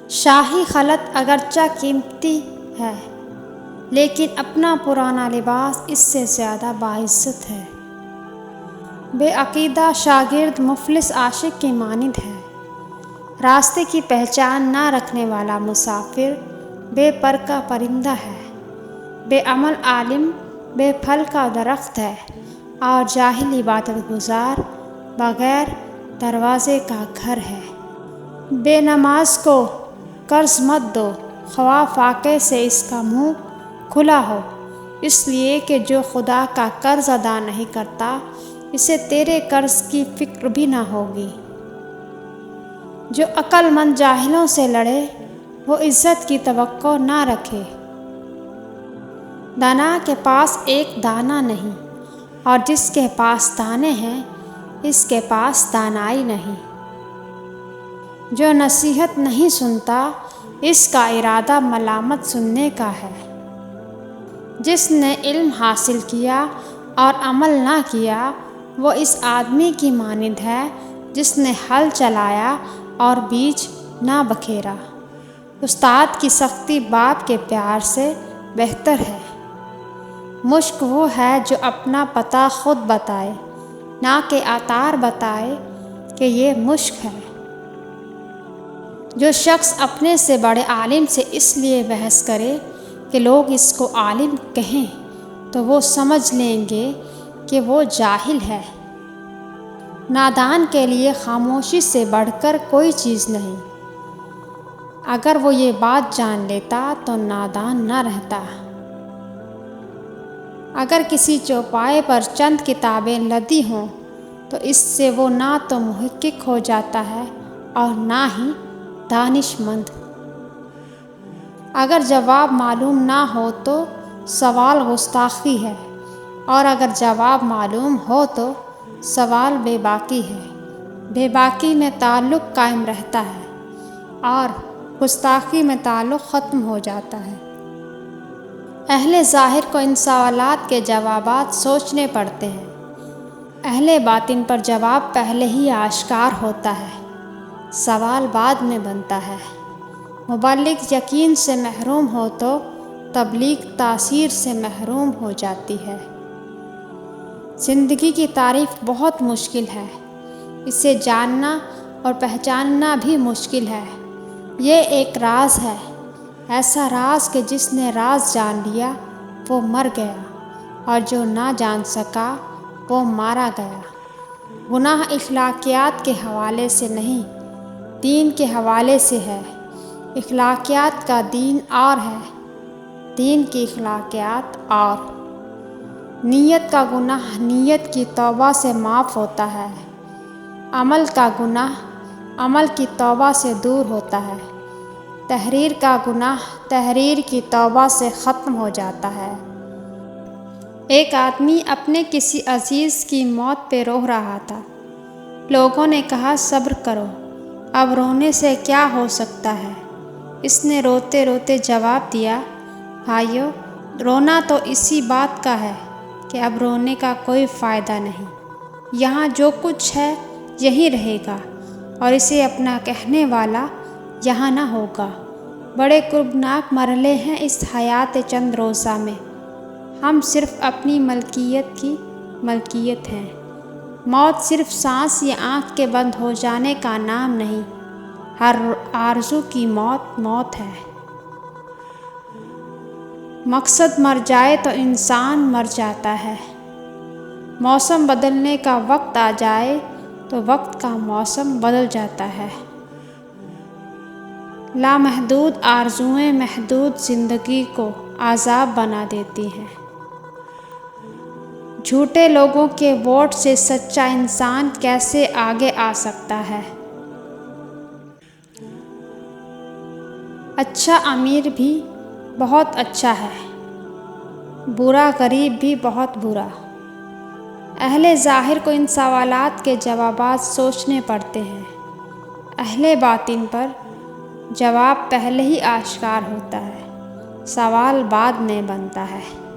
شاہی خلعت اگرچہ قیمتی ہے لیکن اپنا پرانا لباس اس سے زیادہ باعزت ہے۔ بے عقیدہ شاگرد مفلس عاشق کی مانند ہے۔ راستے کی پہچان نہ رکھنے والا مسافر بے پر کا پرندہ ہے۔ بے عمل عالم بے پھل کا درخت ہے اور جاہل عبادت گزار بغیر دروازے کا گھر ہے۔ بے نماز کو قرض مت دو خواہ فاقے سے اس کا منہ کھلا ہو، اس لیے کہ جو خدا کا قرض ادا نہیں کرتا اسے تیرے قرض کی فکر بھی نہ ہوگی۔ جو عقل مند جاہلوں سے لڑے وہ عزت کی توقع نہ رکھے۔ دانا کے پاس ایک دانہ نہیں اور جس کے پاس دانے ہیں اس کے پاس دانائی نہیں۔ جو نصیحت نہیں سنتا اس کا ارادہ ملامت سننے کا ہے۔ جس نے علم حاصل کیا اور عمل نہ کیا وہ اس آدمی کی مانند ہے جس نے ہل چلایا اور بیج نہ بکھیرا۔ استاد کی سختی باپ کے پیار سے بہتر ہے۔ مشک وہ ہے جو اپنا پتہ خود بتائے نہ کہ عطار بتائے کہ یہ مشک ہے۔ جو شخص اپنے سے بڑے عالم سے اس لیے بحث کرے کہ لوگ اس کو عالم کہیں تو وہ سمجھ لیں گے کہ وہ جاہل ہے۔ نادان کے لیے خاموشی سے بڑھ کر کوئی چیز نہیں۔ اگر وہ یہ بات جان لیتا تو نادان نہ رہتا۔ اگر کسی چوپائے پر چند کتابیں لدی ہوں تو اس سے وہ نہ تو محقق ہو جاتا ہے اور نہ ہی دانش مند۔ اگر جواب معلوم نہ ہو تو سوال گستاخی ہے اور اگر جواب معلوم ہو تو سوال بے باکی ہے۔ بے باکی میں تعلق قائم رہتا ہے اور گستاخی میں تعلق ختم ہو جاتا ہے۔ اہل ظاہر کو ان سوالات کے جوابات سوچنے پڑتے ہیں۔ اہل باطن پر جواب پہلے ہی آشکار ہوتا ہے، سوال بعد میں بنتا ہے۔ مبلغ یقین سے محروم ہو تو تبلیغ تاثیر سے محروم ہو جاتی ہے۔ زندگی کی تعریف بہت مشکل ہے، اسے جاننا اور پہچاننا بھی مشکل ہے۔ یہ ایک راز ہے، ایسا راز کہ جس نے راز جان لیا وہ مر گیا اور جو نہ جان سکا وہ مارا گیا۔ گناہ اخلاقیات کے حوالے سے نہیں، دین کے حوالے سے ہے۔ اخلاقیات کا دین اور ہے، دین کی اخلاقیات اور۔ نیت کا گناہ نیت کی توبہ سے معاف ہوتا ہے، عمل کا گناہ عمل کی توبہ سے دور ہوتا ہے، تحریر کا گناہ تحریر کی توبہ سے ختم ہو جاتا ہے۔ ایک آدمی اپنے کسی عزیز کی موت پہ رو رہا تھا۔ لوگوں نے کہا صبر کرو، اب رونے سے کیا ہو سکتا ہے؟ اس نے روتے روتے جواب دیا، بھائیو، رونا تو اسی بات کا ہے کہ اب رونے کا کوئی فائدہ نہیں۔ یہاں جو کچھ ہے یہی رہے گا اور اسے اپنا کہنے والا یہاں نہ ہوگا۔ بڑے کربناک مرحلے ہیں اس حیات چند روزہ میں۔ ہم صرف اپنی ملکیت کی ملکیت ہیں۔ موت صرف سانس یا آنکھ کے بند ہو جانے کا نام نہیں، ہر آرزو کی موت موت ہے۔ مقصد مر جائے تو انسان مر جاتا ہے۔ موسم بدلنے کا وقت آ جائے تو وقت کا موسم بدل جاتا ہے۔ لامحدود آرزوئیں محدود زندگی کو عذاب بنا دیتی ہیں۔ جھوٹے لوگوں کے ووٹ سے سچا انسان کیسے آگے آ سکتا ہے؟ اچھا امیر بھی بہت اچھا ہے، برا غریب بھی بہت برا۔ اہل ظاہر کو ان سوالات کے جوابات سوچنے پڑتے ہیں۔ اہل باطن پر جواب پہلے ہی آشکار ہوتا ہے، سوال بعد میں بنتا ہے۔